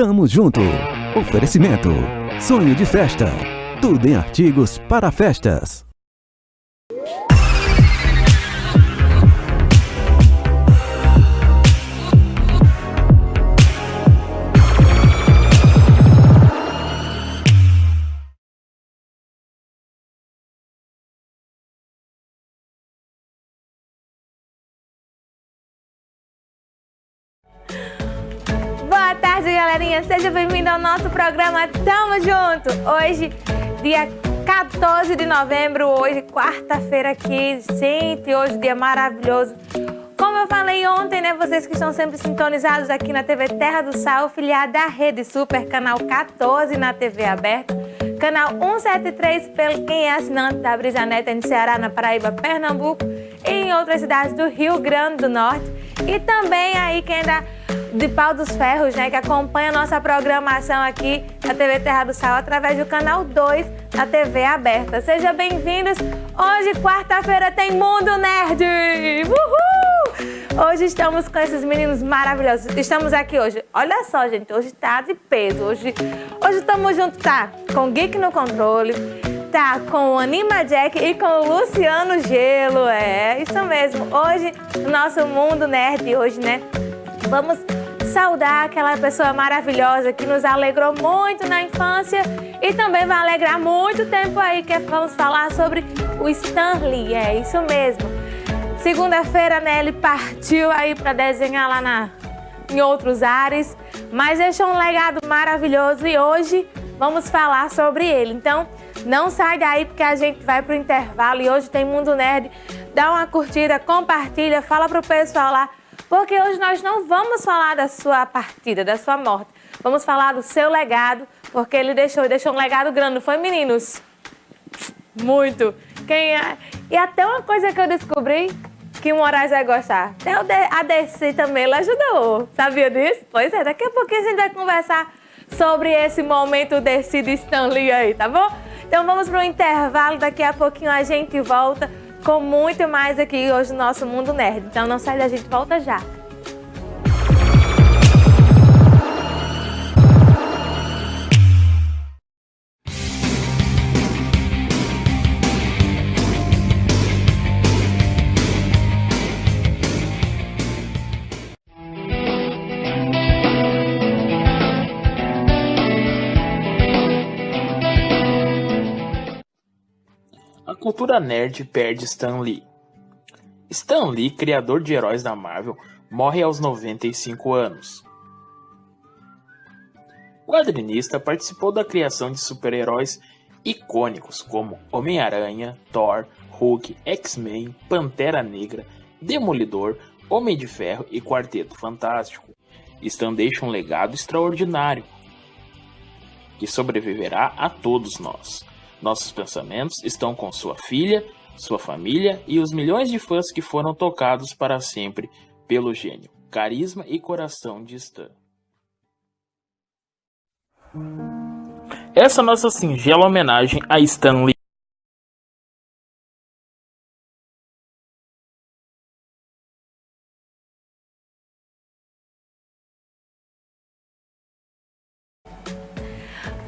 Tamo junto. Oferecimento. Sonho de festa. Tudo em artigos para festas. Boa tarde, galerinha. Seja bem-vindo ao nosso programa Tamo Junto. Hoje, dia 14 de novembro, hoje, quarta-feira aqui. Gente, hoje, dia maravilhoso. Como eu falei ontem, né? Vocês que estão sempre sintonizados aqui na TV Terra do Sal, filiada da Rede Super, canal 14 na TV aberta, canal 173 pelo quem é assinante da Brisanet em Ceará, na Paraíba, Pernambuco e em outras cidades do Rio Grande do Norte. E também aí quem é de Pau dos Ferros, né, que acompanha a nossa programação aqui na TV Terra do Sal através do canal 2 da TV aberta. Sejam bem-vindos. Hoje, quarta-feira, tem Mundo Nerd. Uhul! Hoje estamos com esses meninos maravilhosos. Estamos aqui hoje. Olha só, gente, hoje tá de peso. Hoje estamos juntos, tá? Com Geek no Controle, tá com o Anima Jack e com o Luciano Gelo. É, isso mesmo. Hoje, no nosso Mundo Nerd, hoje, né, vamos saudar aquela pessoa maravilhosa que nos alegrou muito na infância e também vai alegrar muito tempo aí, que vamos falar sobre o Stan Lee. É isso mesmo. Segunda-feira, né, ele partiu aí para desenhar lá em outros ares, mas deixou um legado maravilhoso e hoje vamos falar sobre ele. Então, não sai daí porque a gente vai pro intervalo e hoje tem Mundo Nerd. Dá uma curtida, compartilha, fala pro pessoal lá, porque hoje nós não vamos falar da sua partida, da sua morte. Vamos falar do seu legado, porque ele deixou um legado grande, não foi, meninos? Muito. E até uma coisa que eu descobri, que o Moraes vai gostar. Até a DC também, ela ajudou. Sabia disso? Pois é, daqui a pouquinho a gente vai conversar sobre esse momento DC de Stan Lee aí, tá bom? Então vamos para o intervalo, daqui a pouquinho a gente volta com muito mais aqui hoje no nosso Mundo Nerd. Então não sai da gente, volta já. A cultura nerd perde Stan Lee. Stan Lee, criador de heróis da Marvel, morre aos 95 anos. O quadrinista participou da criação de super-heróis icônicos como Homem-Aranha, Thor, Hulk, X-Men, Pantera Negra, Demolidor, Homem de Ferro e Quarteto Fantástico. Stan deixa um legado extraordinário que sobreviverá a todos nós. Nossos pensamentos estão com sua filha, sua família e os milhões de fãs que foram tocados para sempre pelo gênio, carisma e coração de Stan. Essa é a nossa singela homenagem a Stan Lee.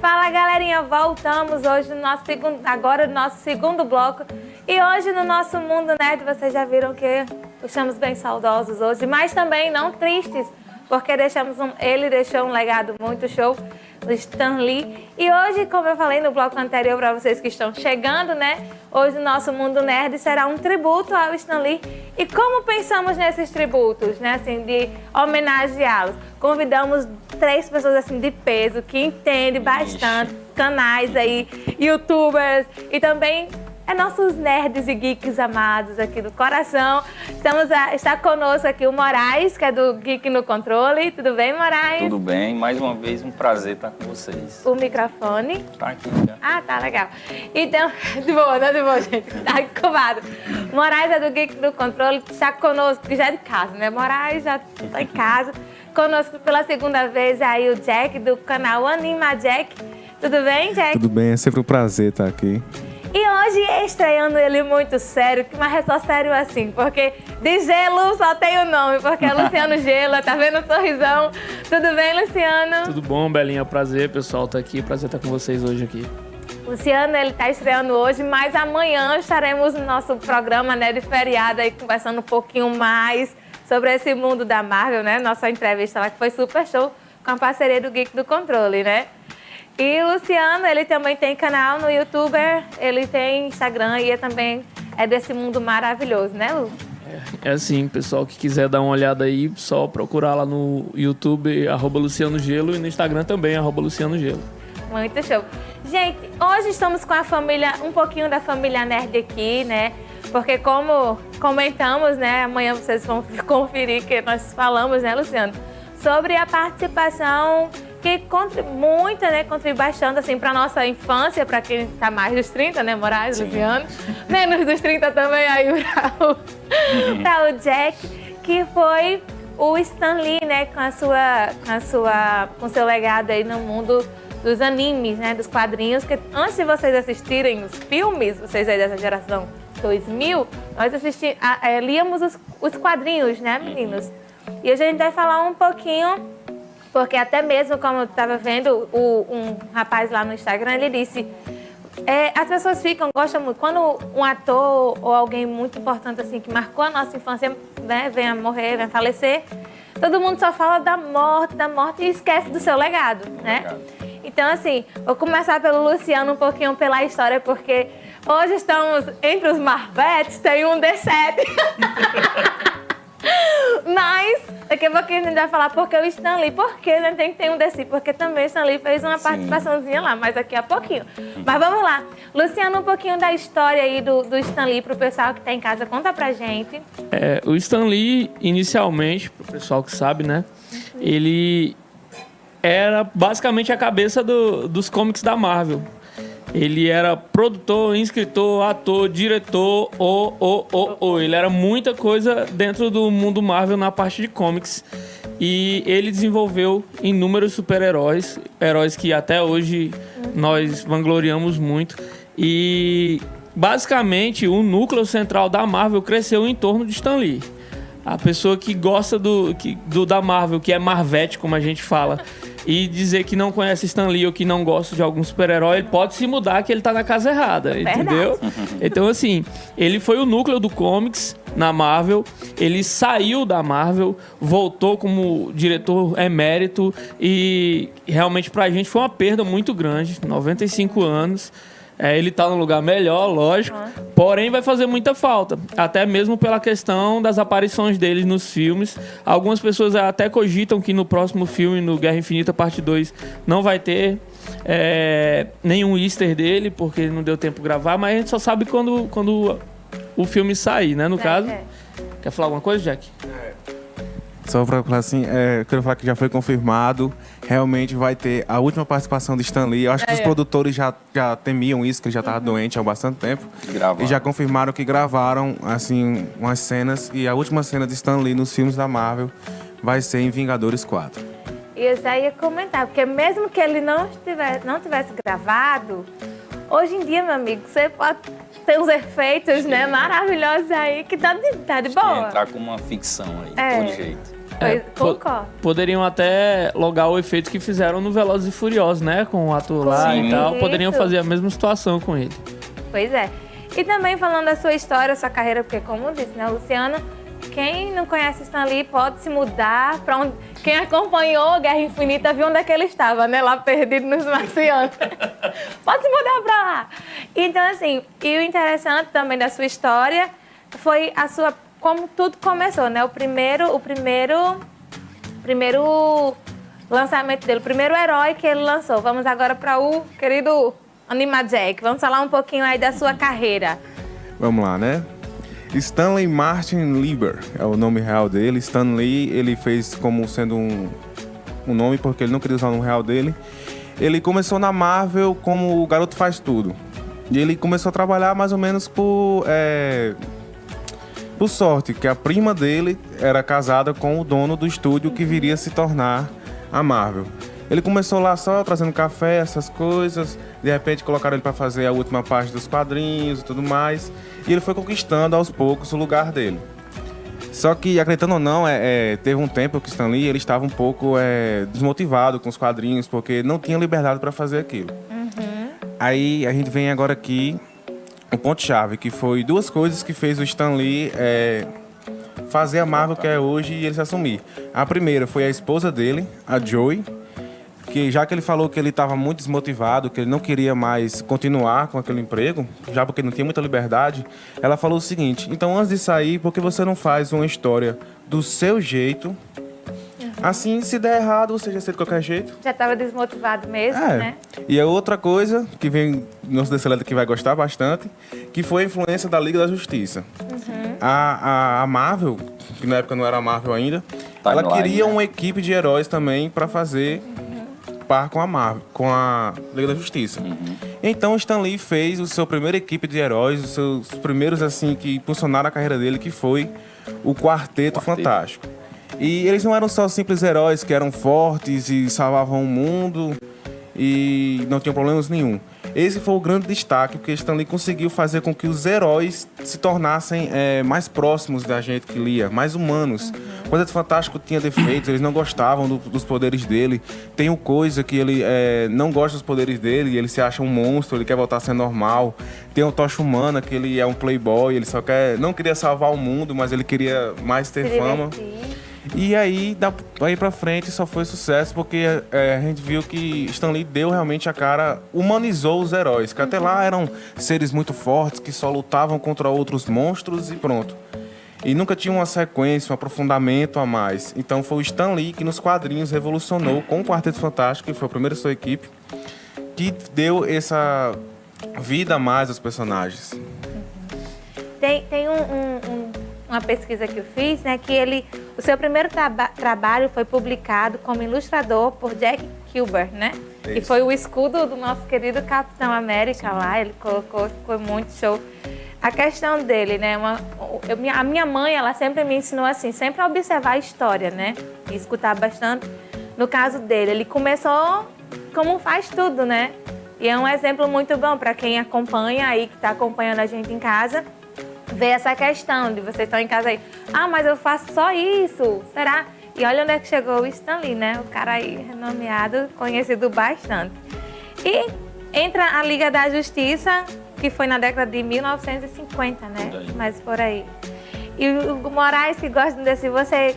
Fala, galerinha, voltamos hoje no nosso segundo bloco. E hoje no nosso Mundo Nerd, vocês já viram que estamos bem saudosos hoje, mas também não tristes, porque ele deixou um legado muito show, o Stan Lee. E hoje, como eu falei no bloco anterior para vocês que estão chegando, né? Hoje o nosso Mundo Nerd será um tributo ao Stan Lee. E como pensamos nesses tributos, né? Assim, de homenageá-los? Convidamos 3 pessoas assim de peso, que entendem bastante, canais aí, youtubers e também nossos nerds e geeks amados aqui do coração. Está conosco aqui o Moraes, que é do Geek no Controle. Tudo bem, Moraes? Tudo bem, mais uma vez um prazer estar com vocês. O microfone? Tá aqui já. Ah, tá legal. Então, de boa, gente. Tá incubado. Moraes é do Geek no Controle, está conosco, que já é de casa, né? Moraes já está em casa. Conosco pela segunda vez aí o Jack, do canal Anima Jack. Tudo bem, Jack? Tudo bem, é sempre um prazer estar aqui. E hoje estreando ele muito sério, mas é só sério assim, porque de Gelo só tem o nome, porque é Luciano Gelo, tá vendo o sorrisão? Tudo bem, Luciano? Tudo bom, Belinha? Prazer, pessoal, tá aqui. Prazer estar com vocês hoje aqui. Luciano, ele tá estreando hoje, mas amanhã estaremos no nosso programa, né, de feriado aí, conversando um pouquinho mais sobre esse mundo da Marvel, né? Nossa entrevista lá que foi super show com a parceria do Geek do Controle, né? E o Luciano, ele também tem canal no YouTube, ele tem Instagram e também é desse mundo maravilhoso, né, Lu? É assim, pessoal que quiser dar uma olhada aí, só procurar lá no YouTube, @Luciano Gelo, e no Instagram também, @Luciano Gelo. Muito show. Gente, hoje estamos com a família, um pouquinho da família nerd aqui, né? Porque como comentamos, né, amanhã vocês vão conferir que nós falamos, né, Luciano, sobre a participação que contribui muito, né, contribui bastante, assim, para nossa infância, para quem tá mais dos 30, né, Moraes, Sim. Luciano, menos dos 30 também, aí para o Jack, que foi o Stan Lee, né, com seu legado aí no mundo dos animes, né, dos quadrinhos, que antes de vocês assistirem os filmes, vocês aí dessa geração 2000, nós líamos os quadrinhos, né, meninos? E hoje a gente vai falar um pouquinho, porque até mesmo, como eu estava vendo, um rapaz lá no Instagram, ele disse, as pessoas gostam muito, quando um ator ou alguém muito importante, assim, que marcou a nossa infância, né, vem a morrer, vem a falecer, todo mundo só fala da morte e esquece do seu legado, né? Então, assim, vou começar pelo Luciano, um pouquinho pela história, porque hoje estamos entre os Marvetes, tem um D7. Mas, daqui a pouquinho a gente vai falar porque o Stan Lee, porque né, tem que ter um D5, porque também o Stan Lee fez uma participaçãozinha lá, mas daqui a pouquinho. Mas vamos lá. Luciano, um pouquinho da história aí do Stan Lee pro pessoal que tá em casa, conta pra gente. O Stan Lee, inicialmente, pro pessoal que sabe, né, ele era basicamente a cabeça dos comics da Marvel. Ele era produtor, escritor, ator, diretor, ele era muita coisa dentro do mundo Marvel na parte de comics. E ele desenvolveu inúmeros super-heróis, heróis que até hoje nós vangloriamos muito. E basicamente o núcleo central da Marvel cresceu em torno de Stan Lee. A pessoa que gosta da Marvel, que é Marvete, como a gente fala, e dizer que não conhece Stan Lee ou que não gosta de algum super-herói, ele pode se mudar que ele tá na casa errada, entendeu? Então, assim, ele foi o núcleo do comics na Marvel, ele saiu da Marvel, voltou como diretor emérito e realmente pra gente foi uma perda muito grande, 95 anos. Ele tá num lugar melhor, lógico, porém vai fazer muita falta, até mesmo pela questão das aparições dele nos filmes. Algumas pessoas até cogitam que no próximo filme, no Guerra Infinita Parte 2, não vai ter nenhum easter dele, porque não deu tempo de gravar, mas a gente só sabe quando o filme sair, né, no caso. Quer falar alguma coisa, Jack? Só para falar assim, eu quero falar que já foi confirmado, realmente vai ter a última participação de Stan Lee. Eu acho que os produtores já temiam isso, que ele já estava doente há bastante tempo. E já confirmaram que gravaram, assim, umas cenas, e a última cena de Stan Lee nos filmes da Marvel vai ser em Vingadores 4. E eu já ia comentar, porque mesmo que ele não tivesse gravado, hoje em dia, meu amigo, você pode ter uns efeitos, né, maravilhosos aí, que tá de boa. Entrar com uma ficção aí, de todo jeito. Concordo. Poderiam até logar o efeito que fizeram no Velozes e Furiosos, né? Com o ator lá e tal. Poderiam fazer a mesma situação com ele. Pois é. E também falando da sua história, sua carreira, porque como disse, né, Luciano, quem não conhece Stan Lee pode se mudar para onde... Quem acompanhou Guerra Infinita viu onde é que ele estava, né? Lá perdido nos marcianos. Pode se mudar para lá. Então, assim, e o interessante também da sua história foi a sua... Como tudo começou, né? O primeiro lançamento dele, o primeiro herói que ele lançou. Vamos agora para o querido Animajack. Vamos falar um pouquinho aí da sua carreira. Vamos lá, né? Stanley Martin Lieber é o nome real dele. Stan Lee, ele fez como sendo um nome porque ele não queria usar o nome real dele. Ele começou na Marvel como o garoto faz tudo. E ele começou a trabalhar mais ou menos por sorte, que a prima dele era casada com o dono do estúdio que viria a se tornar a Marvel. Ele começou lá só trazendo café, essas coisas. De repente colocaram ele para fazer a última parte dos quadrinhos e tudo mais. E ele foi conquistando aos poucos o lugar dele. Só que, acreditando ou não, teve um tempo que o Stan Lee ele estava um pouco desmotivado com os quadrinhos, porque não tinha liberdade para fazer aquilo. Aí a gente vem agora aqui, o ponto-chave, que foi 2 coisas que fez o Stan Lee fazer a Marvel que é hoje e ele se assumir. A primeira foi a esposa dele, a Joy, que já que ele falou que ele estava muito desmotivado, que ele não queria mais continuar com aquele emprego, já porque não tinha muita liberdade, ela falou o seguinte: então antes de sair, por que você não faz uma história do seu jeito? Assim, se der errado, você já sei de qualquer jeito. Já estava desmotivado mesmo, né? E a outra coisa, que vem nosso Deceleta que vai gostar bastante, que foi a influência da Liga da Justiça. A Marvel, que na época não era a Marvel ainda, ela queria uma equipe de heróis também para fazer par com a Marvel, com a Liga da Justiça. Então Stan Lee fez a sua primeira equipe de heróis, os seus primeiros assim que impulsionaram a carreira dele, que foi o Quarteto Fantástico. E eles não eram só simples heróis que eram fortes e salvavam o mundo e não tinham problemas nenhum. Esse foi o grande destaque, porque Stan Lee conseguiu fazer com que os heróis se tornassem mais próximos da gente que lia, mais humanos. O Quarteto Fantástico tinha defeitos, eles não gostavam dos poderes dele. Tem o Coisa que ele não gosta dos poderes dele, ele se acha um monstro, ele quer voltar a ser normal. Tem o Tocha Humana, que ele é um playboy, ele não queria salvar o mundo, mas ele queria mais ter fama. E aí, daí pra frente, só foi sucesso, porque a gente viu que Stan Lee deu realmente a cara, humanizou os heróis, que até lá eram seres muito fortes, que só lutavam contra outros monstros e pronto. E nunca tinha uma sequência, um aprofundamento a mais. Então foi o Stan Lee que nos quadrinhos revolucionou com o Quarteto Fantástico, que foi a primeira sua equipe, que deu essa vida a mais aos personagens. Tem uma pesquisa que eu fiz, né, que o seu primeiro trabalho foi publicado como ilustrador por Jack Kilber, né? Isso. Que foi o escudo do nosso querido Capitão América lá, ele colocou, ficou muito show. A questão dele, né, a minha mãe, ela sempre me ensinou assim, sempre a observar a história, né, e escutar bastante. No caso dele, ele começou como faz tudo, né? E é um exemplo muito bom para quem acompanha aí, que está acompanhando a gente em casa, ver essa questão de vocês estão em casa aí. Ah, mas eu faço só isso, será? E olha onde é que chegou o Stan Lee, né? O cara aí, renomeado, conhecido bastante. E entra a Liga da Justiça, que foi na década de 1950, né? Mas por aí. E o Moraes, que gosta desse, você...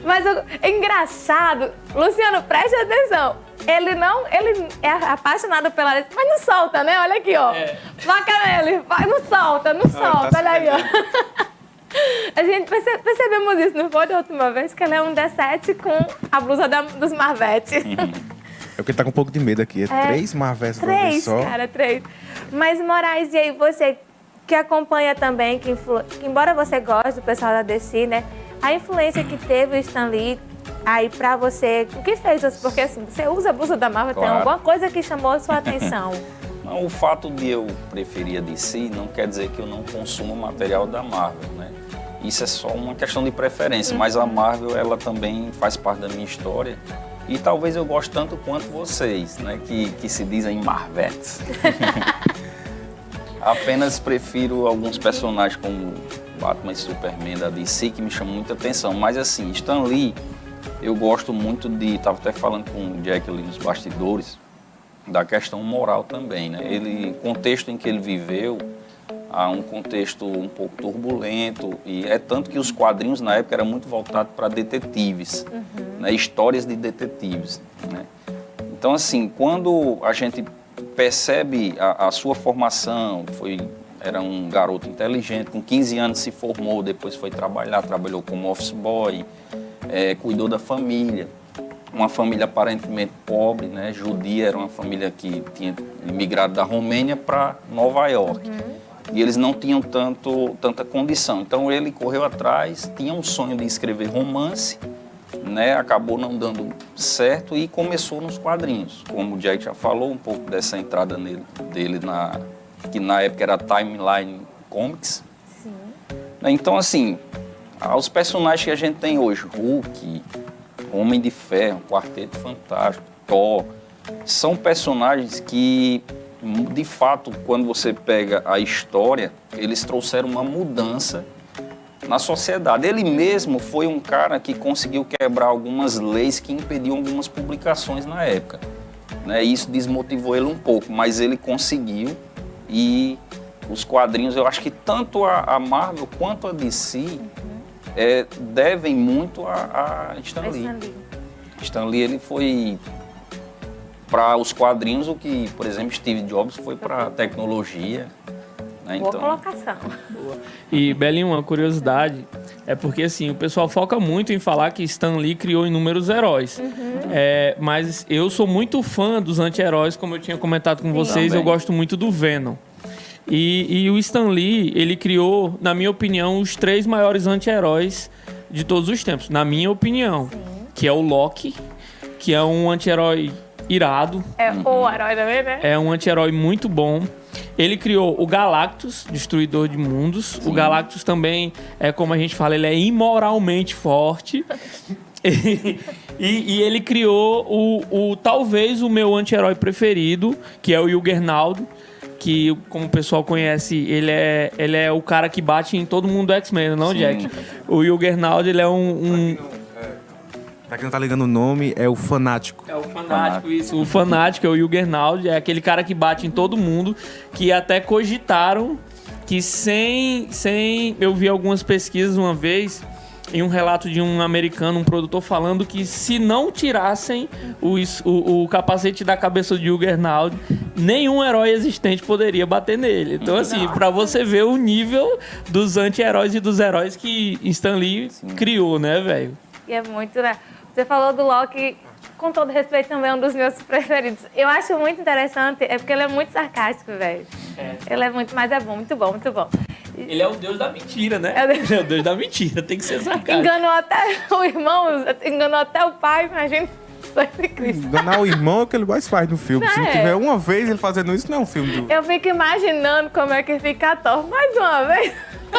Mas é engraçado. Luciano, preste atenção. Ele é apaixonado pela... Mas não solta, né? Olha aqui, ó. Vaca nele. Não solta. Tá, olha aí, ó. A gente percebemos isso, não foi da última vez? Que ele é um D7 com a blusa dos Marvete. É porque tá com um pouco de medo aqui. 3 Marvetes de uma vez só. 3. Mas, Moraes, e aí você que acompanha também, que embora você goste do pessoal da DC, né? A influência que teve o Stan Lee aí pra você, o que fez isso? Porque assim, você usa a blusa da Marvel, claro. Tem alguma coisa que chamou a sua atenção? Não, o fato de eu preferir a DC não quer dizer que eu não consumo material da Marvel, né? Isso é só uma questão de preferência, mas a Marvel, ela também faz parte da minha história. E talvez eu goste tanto quanto vocês, né? Que se dizem Marvetes. Apenas prefiro alguns personagens como Batman e Superman da DC que me chamam muita atenção. Mas assim, Stan Lee, eu gosto muito de... Estava até falando com o Jack ali nos bastidores, da questão moral também, né? O contexto em que ele viveu, há um contexto um pouco turbulento, e é tanto que os quadrinhos na época eram muito voltados para detetives, né? Histórias de detetives, né? Então assim, quando a gente percebe a sua formação, era um garoto inteligente, com 15 anos se formou, depois foi trabalhou como office boy, cuidou da família, uma família aparentemente pobre, né, judia, era uma família que tinha imigrado da Romênia para Nova York. E eles não tinham tanta condição. Então ele correu atrás, tinha um sonho de escrever romance, né, acabou não dando certo e começou nos quadrinhos. Como o Jack já falou, um pouco dessa entrada dele que na época era Timeline Comics. Sim. Então, assim, Os personagens que a gente tem hoje, Hulk, Homem de Ferro, Quarteto Fantástico, Thor, são personagens que, de fato, quando você pega a história, eles trouxeram uma mudança na sociedade. Ele mesmo foi um cara que conseguiu quebrar algumas leis que impediam algumas publicações na época, né? Isso desmotivou ele um pouco, mas ele conseguiu. E os quadrinhos, eu acho que tanto a Marvel quanto a DC devem muito a Stan Lee. Stan Lee, ele foi para os quadrinhos o que, por exemplo, Steve Jobs foi para a tecnologia. Né? Boa colocação. Boa. E, Belinho, uma curiosidade é porque assim, o pessoal foca muito em falar que Stan Lee criou inúmeros heróis. Mas eu sou muito fã dos anti-heróis, como eu tinha comentado com vocês, também. Eu gosto muito do Venom. E o Stan Lee, ele criou, na minha opinião, os 3 maiores anti-heróis de todos os tempos. Na minha opinião. Sim. Que é o Loki, que é um anti-herói irado. É o herói também, né? É um anti-herói muito bom. Ele criou o Galactus, Destruidor de Mundos. Sim. O Galactus também, como a gente fala, ele é imoralmente forte. e ele criou talvez o meu anti-herói preferido, que é o Juggernaut, que, como o pessoal conhece, ele é o cara que bate em todo mundo do X-Men, não, sim. Jack? O Juggernaut, ele é Pra quem não tá ligando o nome, é o Fanático. É o Fanático, isso. O Fanático é o Juggernaut, é aquele cara que bate em todo mundo, que até cogitaram que eu vi algumas pesquisas uma vez, em um relato de um americano, um produtor, falando que se não tirassem o capacete da cabeça do Juggernaut, nenhum herói existente poderia bater nele. Então, assim, pra você ver o nível dos anti-heróis e dos heróis que Stan Lee criou, né, velho? E é muito, né? Você falou do Loki, com todo respeito, também é um dos meus preferidos. Eu acho muito interessante, porque ele é muito sarcástico, velho. Ele é muito, mas é bom, muito bom, muito bom. Ele é o deus da mentira, né? Ele é o deus da mentira, tem que ser sarcástico. Enganou até o irmão, enganou até o pai, imagina. Enganar o irmão é o que ele mais faz no filme. Se não tiver uma vez ele fazendo isso, não é um filme do... Eu fico imaginando como é que fica a Thor mais uma vez.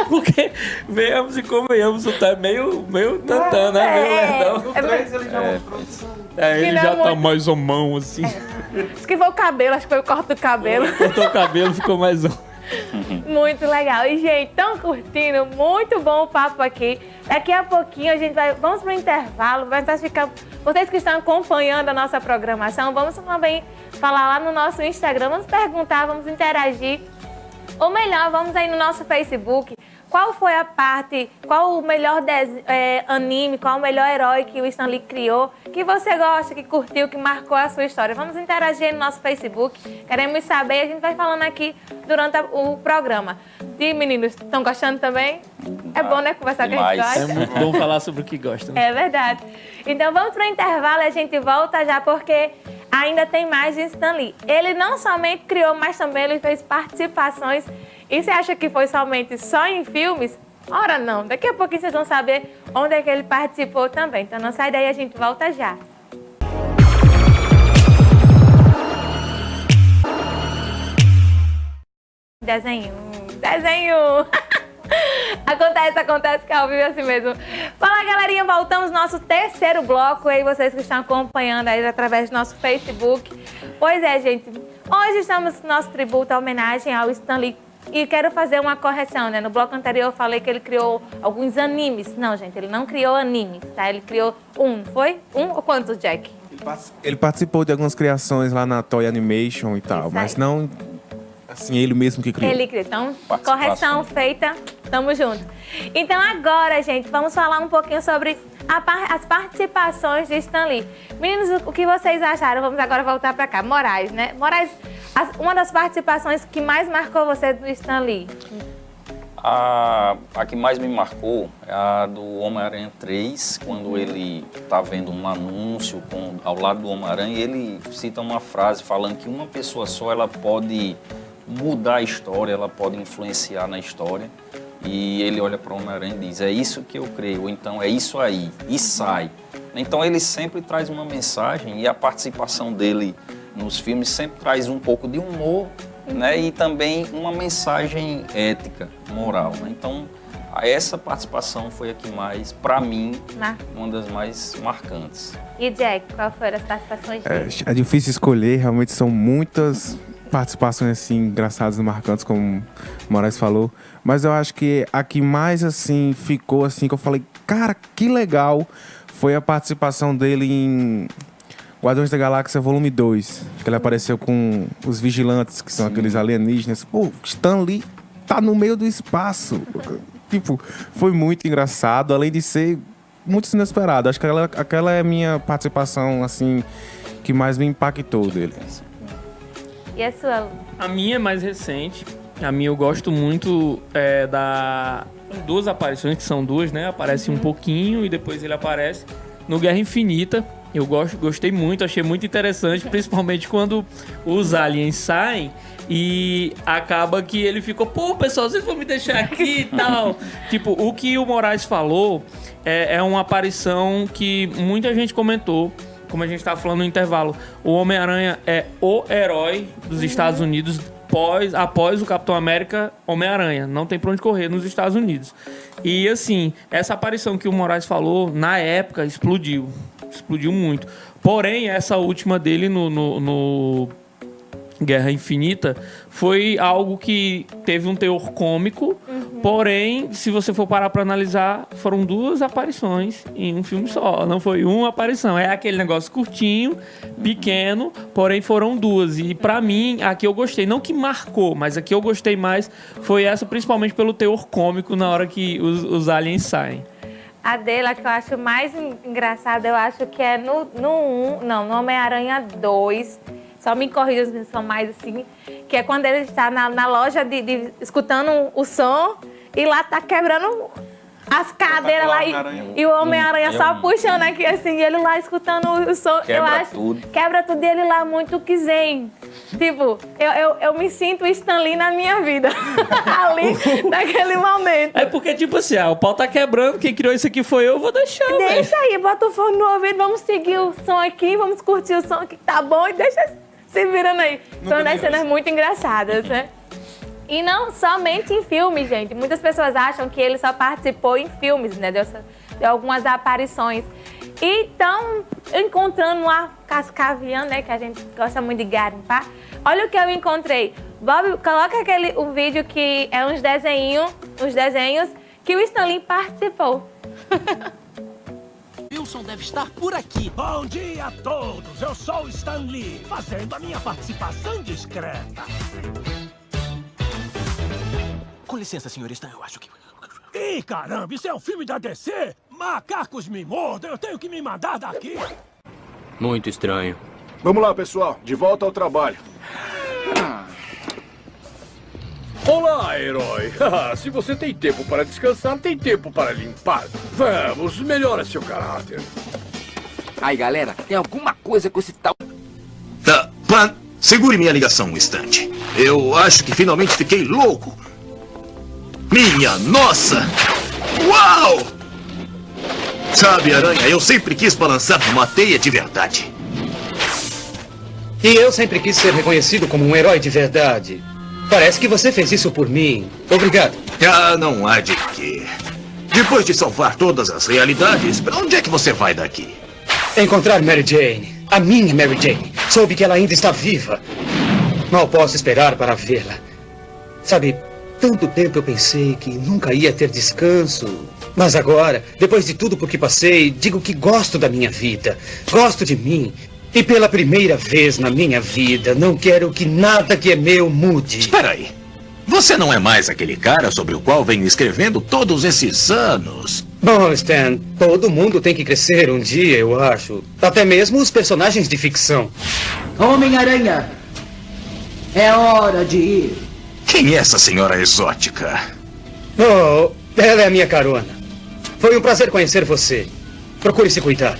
Porque venhamos e convenhamos, o Thor é meio tantã, né? Meio lerdão. No 3 ele já mostrou isso. Ele já tá mais ou mão, assim. Acho que foi o cabelo, acho que foi o corte do cabelo. Cortou o cabelo, ficou mais um. Muito legal. E, gente, tão curtindo, muito bom o papo aqui. Daqui a pouquinho a gente vamos pro intervalo, vocês que estão acompanhando a nossa programação, vamos também falar lá no nosso Instagram, vamos perguntar, vamos interagir. Ou melhor, vamos aí no nosso Facebook. Qual foi a parte, qual o melhor anime, qual o melhor herói que o Stan Lee criou, que você gosta, que curtiu, que marcou a sua história? Vamos interagir no nosso Facebook, queremos saber, a gente vai falando aqui durante o programa. E meninos, estão gostando também? É bom, né, conversar com a gente gosta? É muito bom falar sobre o que gosta. Né? É verdade. Então vamos para o intervalo e a gente volta já, porque ainda tem mais de Stan Lee. Ele não somente criou, mas também ele fez participações. E você acha que foi somente só em filmes? Ora não, daqui a pouquinho vocês vão saber onde é que ele participou também. Então não sai daí, a gente volta já. Desenho. Acontece que é ao vivo assim mesmo. Fala, galerinha, voltamos no nosso terceiro bloco aí, vocês que estão acompanhando aí através do nosso Facebook. Pois é, gente, hoje estamos no nosso tributo, a homenagem ao Stan Lee. E quero fazer uma correção, né? No bloco anterior eu falei que ele criou alguns animes. Não, gente, ele não criou animes, tá? Ele criou foi? Um ou quantos, Jack? Ele participou de algumas criações lá na Toy Animation e tal, mas não... Assim, ele mesmo que criou. Ele criou. Então, correção feita, tamo junto. Então, agora, gente, vamos falar um pouquinho sobre as participações de Stan Lee. Meninos, o que vocês acharam? Vamos agora voltar pra cá. Moraes, né? Moraes, uma das participações que mais marcou você do Stan Lee? A que mais me marcou é a do Homem-Aranha 3, quando ele tá vendo um anúncio ao lado do Homem-Aranha, e ele cita uma frase falando que uma pessoa só ela pode mudar a história, ela pode influenciar na história. E ele olha para o Homem-Aranha e diz, é isso que eu creio, ou então é isso aí, e sai. Então ele sempre traz uma mensagem, e a participação dele nos filmes sempre traz um pouco de humor, né? E também uma mensagem ética, moral. Né? Então Essa participação foi a que mais, pra mim, uma das mais marcantes. E Jack, qual foram as participações dele? É difícil escolher, realmente são muitas participações assim engraçadas e marcantes, como o Moraes falou, mas eu acho que a que mais assim ficou assim, que eu falei, cara, que legal, foi a participação dele em Guardiões da Galáxia Volume 2, que ele apareceu com os Vigilantes, que são aqueles alienígenas. Pô, Stan Lee tá no meio do espaço. Tipo, foi muito engraçado, além de ser muito inesperado. Acho que aquela é a minha participação, assim, que mais me impactou dele. E a sua? A minha é mais recente. A minha eu gosto muito das duas aparições, que são duas, né? Aparece um pouquinho e depois ele aparece no Guerra Infinita. Eu gostei muito, achei muito interessante, principalmente quando os aliens saem e acaba que ele ficou, pô, pessoal, vocês vão me deixar aqui e tal. Tipo, o que o Moraes falou é uma aparição que muita gente comentou, como a gente estava falando no intervalo. O Homem-Aranha é o herói dos Estados Unidos após o Capitão América Homem-Aranha. Não tem pra onde correr nos Estados Unidos. E assim, essa aparição que o Moraes falou, na época, explodiu muito. Porém, essa última dele no Guerra Infinita foi algo que teve um teor cômico. Porém, se você for parar pra analisar, foram duas aparições em um filme só. Não foi uma aparição. É aquele negócio curtinho, pequeno, porém foram duas. E pra mim, a que eu gostei, não que marcou, mas a que eu gostei mais foi essa, principalmente pelo teor cômico na hora que os aliens saem. A dele, a que eu acho mais engraçada, eu acho que é no Homem-Aranha 2. Só me corrija se são mais assim. Que é quando ele está na loja escutando o som e lá tá quebrando as cadeiras lá e o Homem-Aranha só puxando aqui assim, e ele lá escutando o som. Quebra tudo e ele lá muito que zen. Tipo, eu me sinto Stan Lee na minha vida. Ali, naquele momento. É porque, tipo assim, o pau tá quebrando, quem criou isso aqui foi eu vou deixar. Deixa aí, bota o fone no ouvido, vamos seguir o som aqui, vamos curtir o som aqui, tá bom? E deixa se virando aí. São umas cenas muito engraçadas, né? E não somente em filmes, gente. Muitas pessoas acham que ele só participou em filmes, né? De algumas aparições. E estão encontrando uma cascavian, né? Que a gente gosta muito de garimpar. Olha o que eu encontrei. Bob, coloca o vídeo que é uns desenhos que o Stan Lee participou. Wilson deve estar por aqui. Bom dia a todos. Eu sou o Stan Lee, fazendo a minha participação discreta. Com licença, senhor Stan, eu acho que... Ih, caramba, isso é um filme da DC? Macacos me mordam, eu tenho que me mandar daqui. Muito estranho. Vamos lá, pessoal, de volta ao trabalho. Olá, herói. Se você tem tempo para descansar, tem tempo para limpar. Vamos, melhora seu caráter. Ai, galera, tem alguma coisa com esse tal... Pan, segure minha ligação um instante. Eu acho que finalmente fiquei louco. Minha nossa! Uau! Sabe, Aranha, eu sempre quis balançar numa teia de verdade. E eu sempre quis ser reconhecido como um herói de verdade. Parece que você fez isso por mim. Obrigado. Não há de quê. Depois de salvar todas as realidades, pra onde é que você vai daqui? Encontrar Mary Jane. A minha Mary Jane. Soube que ela ainda está viva. Mal posso esperar para vê-la. Sabe, tanto tempo eu pensei que nunca ia ter descanso. Mas agora, depois de tudo por que passei, digo que gosto da minha vida. Gosto de mim. E pela primeira vez na minha vida, não quero que nada que é meu mude. Espera aí. Você não é mais aquele cara sobre o qual venho escrevendo todos esses anos. Bom, Stan, todo mundo tem que crescer um dia, eu acho. Até mesmo os personagens de ficção. Homem-Aranha, é hora de ir. Quem é essa senhora exótica? Oh, ela é a minha carona. Foi um prazer conhecer você. Procure se cuidar.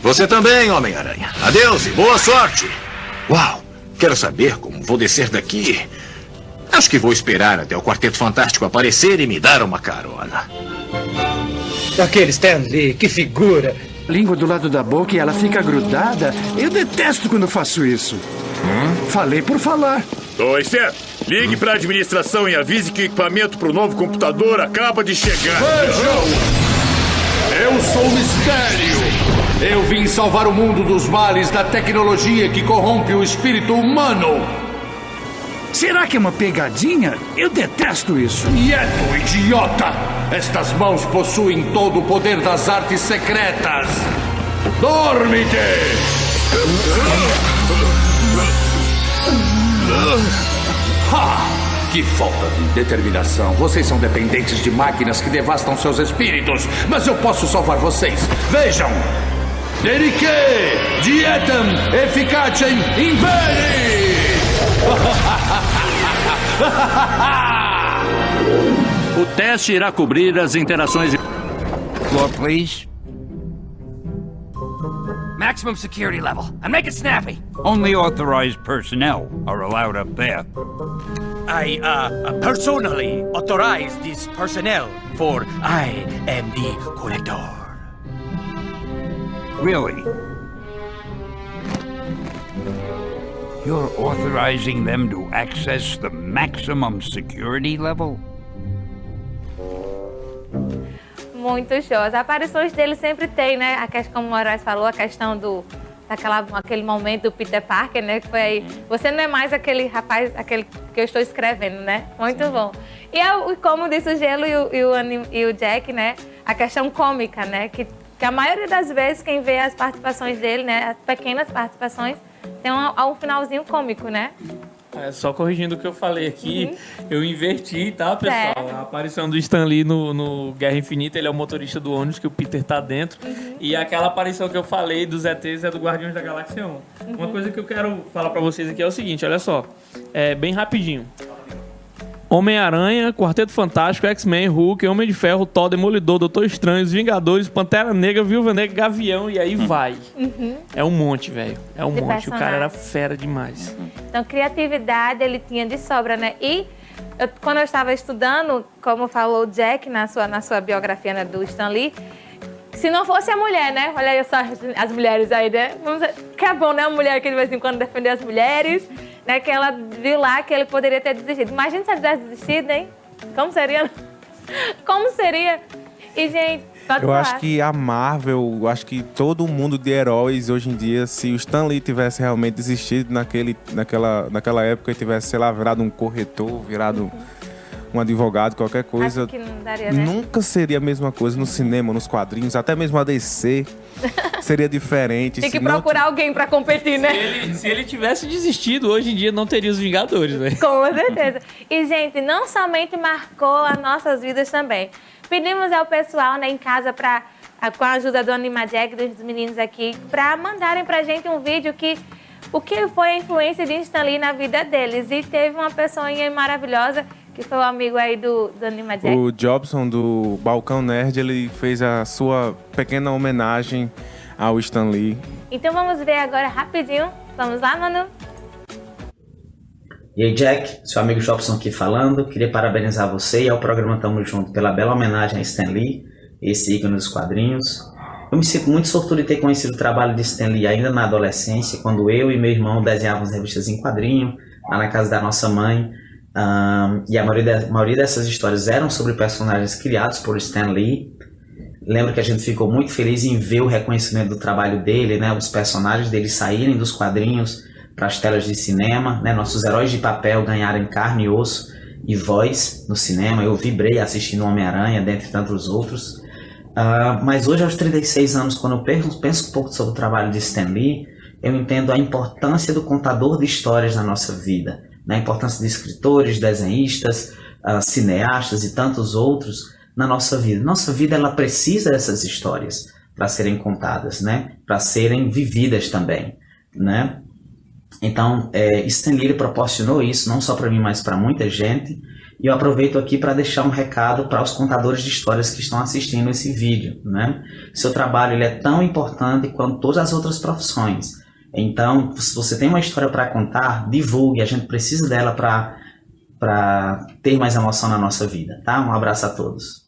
Você também, Homem-Aranha. Adeus e boa sorte. Uau, quero saber como vou descer daqui. Acho que vou esperar até o Quarteto Fantástico aparecer e me dar uma carona. Aquele Stan Lee, que figura. Língua do lado da boca e ela fica grudada. Eu detesto quando faço isso. Falei por falar. Oi, Stan. Ligue para a administração e avise que o equipamento para o novo computador acaba de chegar. Vejam! Eu sou o Mistério. Eu vim salvar o mundo dos males da tecnologia que corrompe o espírito humano. Será que é uma pegadinha? Eu detesto isso. Quieto, idiota! Estas mãos possuem todo o poder das artes secretas. Dorme-te! Que falta de determinação. Vocês são dependentes de máquinas que devastam seus espíritos. Mas eu posso salvar vocês. Vejam! Dedique dietam efficacem imperi! O teste irá cobrir as interações... Floor, please. Maximum security level. And make it snappy. Only authorized personnel are allowed up there. I personally authorize this personnel, for I am the collector. Really? You're authorizing them to access the maximum security level? Muito show. As aparições dele sempre tem, né? Como o Moraes falou, a questão aquele momento do Peter Parker, né? Que foi aí. Você não é mais aquele rapaz, aquele que eu estou escrevendo, né? Muito bom. E como disse o Gelo e o Jack, né? A questão cômica, né? Que a maioria das vezes quem vê as participações dele, né? As pequenas participações, tem um finalzinho cômico, né? Só corrigindo o que eu falei aqui, eu inverti, tá, pessoal? Certo. A aparição do Stan Lee no Guerra Infinita, ele é o motorista do ônibus que o Peter tá dentro. E aquela aparição que eu falei dos ETs é do Guardiões da Galáxia 1. Uma coisa que eu quero falar pra vocês aqui é o seguinte, olha só. Bem rapidinho. Homem-Aranha, Quarteto Fantástico, X-Men, Hulk, Homem de Ferro, Thor, Demolidor, Doutor Estranho, Os Vingadores, Pantera Negra, Viúva Negra, Gavião e aí vai. É um monte, velho. É um monte. O cara era fera demais. Então, criatividade ele tinha de sobra, né? E quando eu estava estudando, como falou o Jack na sua biografia, né, do Stan Lee, se não fosse a mulher, né? Olha aí só as mulheres aí, né? Que é bom, né? A mulher que de vez em quando defender as mulheres, né? Que ela viu lá que ele poderia ter desistido. Imagina se ele tivesse desistido, hein? Como seria? Como seria? E, gente, eu acho que a Marvel, eu acho que todo mundo de heróis hoje em dia, se o Stan Lee tivesse realmente desistido naquela época e tivesse, sei lá, virado um corretor, virado um advogado, qualquer coisa, acho que não daria, né? Nunca seria a mesma coisa no cinema, nos quadrinhos, até mesmo a DC seria diferente. Tem que procurar alguém pra competir, né? Se ele tivesse desistido, hoje em dia não teria os Vingadores, né? Com certeza. E, gente, não somente marcou as nossas vidas também. Pedimos ao pessoal, né, em casa, com a ajuda do Anima Jack, dos meninos aqui, pra mandarem pra gente um vídeo o que foi a influência de Stan Lee na vida deles. E teve uma pessoinha maravilhosa, que foi o amigo aí do Anima Jack. O Jobson, do Balcão Nerd, ele fez a sua pequena homenagem ao Stan Lee. Então vamos ver agora rapidinho. Vamos lá, Manu? E aí, Jack, seu amigo Jobson aqui falando. Queria parabenizar você e ao programa Tamo Junto pela bela homenagem a Stan Lee, esse ícone dos quadrinhos. Eu me sinto muito sortudo de ter conhecido o trabalho de Stan Lee ainda na adolescência, quando eu e meu irmão desenhávamos revistas em quadrinho, lá na casa da nossa mãe. E a maioria dessas histórias eram sobre personagens criados por Stan Lee. Lembro que a gente ficou muito feliz em ver o reconhecimento do trabalho dele, né? Os personagens dele saírem dos quadrinhos para as telas de cinema, né? Nossos heróis de papel ganharem carne e osso e voz no cinema. Eu vibrei assistindo Homem-Aranha, dentre tantos outros. Mas hoje, aos 36 anos, quando eu penso um pouco sobre o trabalho de Stan Lee, eu entendo a importância do contador de histórias na nossa vida, né? A importância de escritores, desenhistas, cineastas e tantos outros na nossa vida. Nossa vida, ela precisa dessas histórias para serem contadas, né? Para serem vividas também, né? Então, Stan Lee proporcionou isso, não só para mim, mas para muita gente. E eu aproveito aqui para deixar um recado para os contadores de histórias que estão assistindo esse vídeo, né? Seu trabalho ele é tão importante quanto todas as outras profissões. Então, se você tem uma história para contar, divulgue. A gente precisa dela para ter mais emoção na nossa vida, tá? Um abraço a todos.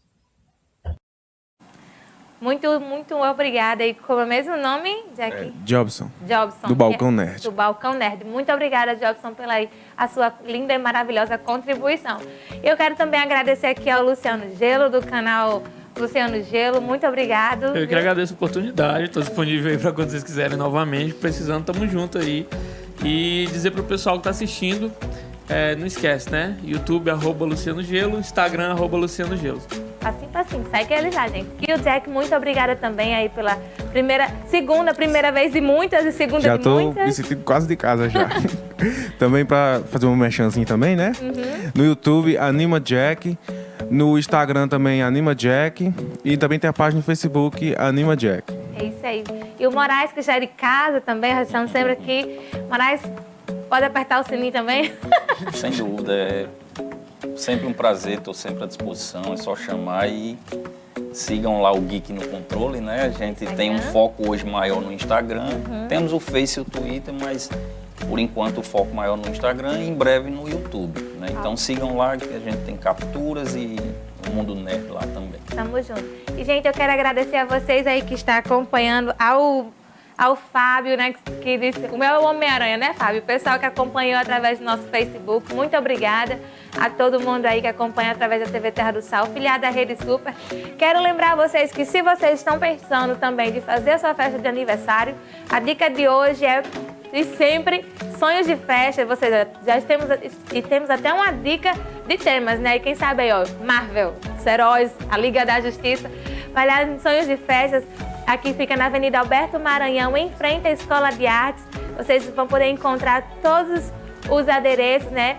Muito, muito obrigada. E como é o mesmo nome, Jack? Jobson. Jobson. Do Balcão Nerd. Do Balcão Nerd. Muito obrigada, Jobson, pela a sua linda e maravilhosa contribuição. Eu quero também agradecer aqui ao Luciano Gelo, do canal Luciano Gelo. Muito obrigado. Eu que agradeço a oportunidade. Estou disponível aí para quando vocês quiserem novamente. Precisando, tamo junto aí. E dizer pro pessoal que tá assistindo, não esquece, né? YouTube, @LucianoGelo, Instagram, @LucianoGelo. Assim, segue eles lá, gente. E o Jack, muito obrigada também aí pela primeira vez de muitas e segunda já de muitas. Já tô me sentindo quase de casa já. Também pra fazer um merchanzinho também, né? Uhum. No YouTube, Anima Jack. No Instagram também, Anima Jack. E também tem a página no Facebook, Anima Jack. É isso aí. E o Moraes, que já é de casa também, nós estamos sempre aqui. Moraes, pode apertar o sininho também? Sem dúvida, é sempre um prazer, estou sempre à disposição, é só chamar e sigam lá o Geek no Controle, né? A gente tem um foco hoje maior no Instagram, temos o Face e o Twitter, mas por enquanto o foco maior no Instagram e em breve no YouTube, né? Então sigam lá que a gente tem capturas e o Mundo Nerd lá também. Tamo junto. E, gente, eu quero agradecer a vocês aí que estão acompanhando, ao Fábio, né, que disse, o meu é o Homem-Aranha, né, Fábio? O pessoal que acompanhou através do nosso Facebook, muito obrigada a todo mundo aí que acompanha através da TV Terra do Sal, filiada da Rede Super. Quero lembrar vocês que se vocês estão pensando também de fazer a sua festa de aniversário, a dica de hoje é de sempre sonhos de festa. Vocês já temos até uma dica de temas, né? E quem sabe aí, ó, Marvel, os heróis, a Liga da Justiça, vai lá em sonhos de festas. Aqui fica na Avenida Alberto Maranhão, em frente à Escola de Artes. Vocês vão poder encontrar todos os adereços, né,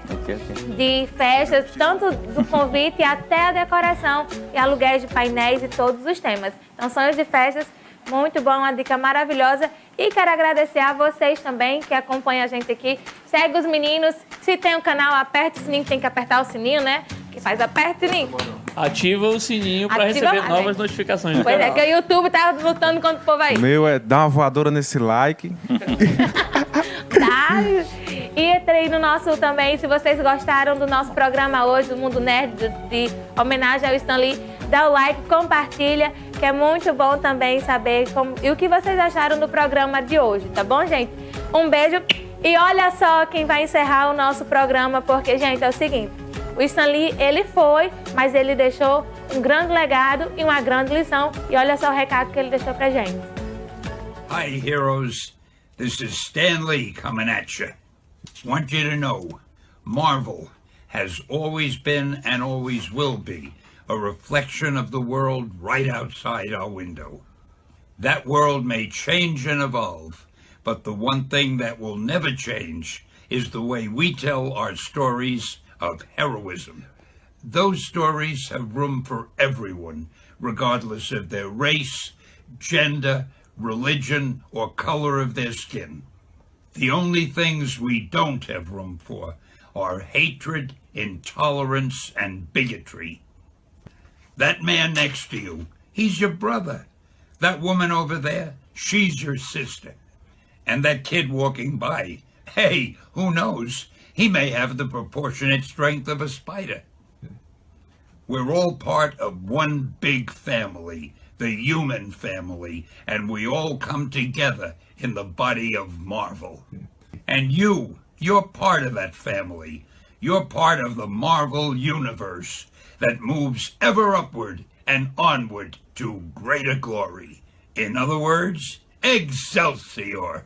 de festas, tanto do convite até a decoração e aluguéis de painéis e todos os temas. Então, sonhos de festas, muito bom, uma dica maravilhosa. E quero agradecer a vocês também que acompanham a gente aqui. Segue os meninos. Se tem um canal, aperta o sininho, tem que apertar o sininho, né? Que faz aperta o sininho. Ativa o sininho para receber novas notificações. Pois é, que o YouTube tá lutando contra o povo aí. O meu é dar uma voadora nesse like. Tá? E entrei no nosso também, se vocês gostaram do nosso programa hoje, do Mundo Nerd, de homenagem ao Stan Lee, dá o like, compartilha, que é muito bom também saber e o que vocês acharam do programa de hoje, tá bom, gente? Um beijo e olha só quem vai encerrar o nosso programa, porque, gente, é o seguinte, o Stan Lee, ele foi, mas ele deixou um grande legado e uma grande lição, e olha só o recado que ele deixou pra gente. Hi, heroes. This is Stan Lee coming at you. Want you to know, Marvel has always been and always will be a reflection of the world right outside our window. That world may change and evolve, but the one thing that will never change is the way we tell our stories of heroism. Those stories have room for everyone, regardless of their race, gender, religion, or color of their skin. The only things we don't have room for are hatred, intolerance, and bigotry. That man next to you, he's your brother. That woman over there, she's your sister. And that kid walking by, hey, who knows? He may have the proportionate strength of a spider. We're all part of one big family, the human family, and we all come together in the body of Marvel. And you're part of that family. You're part of the Marvel universe that moves ever upward and onward to greater glory. In other words, Excelsior!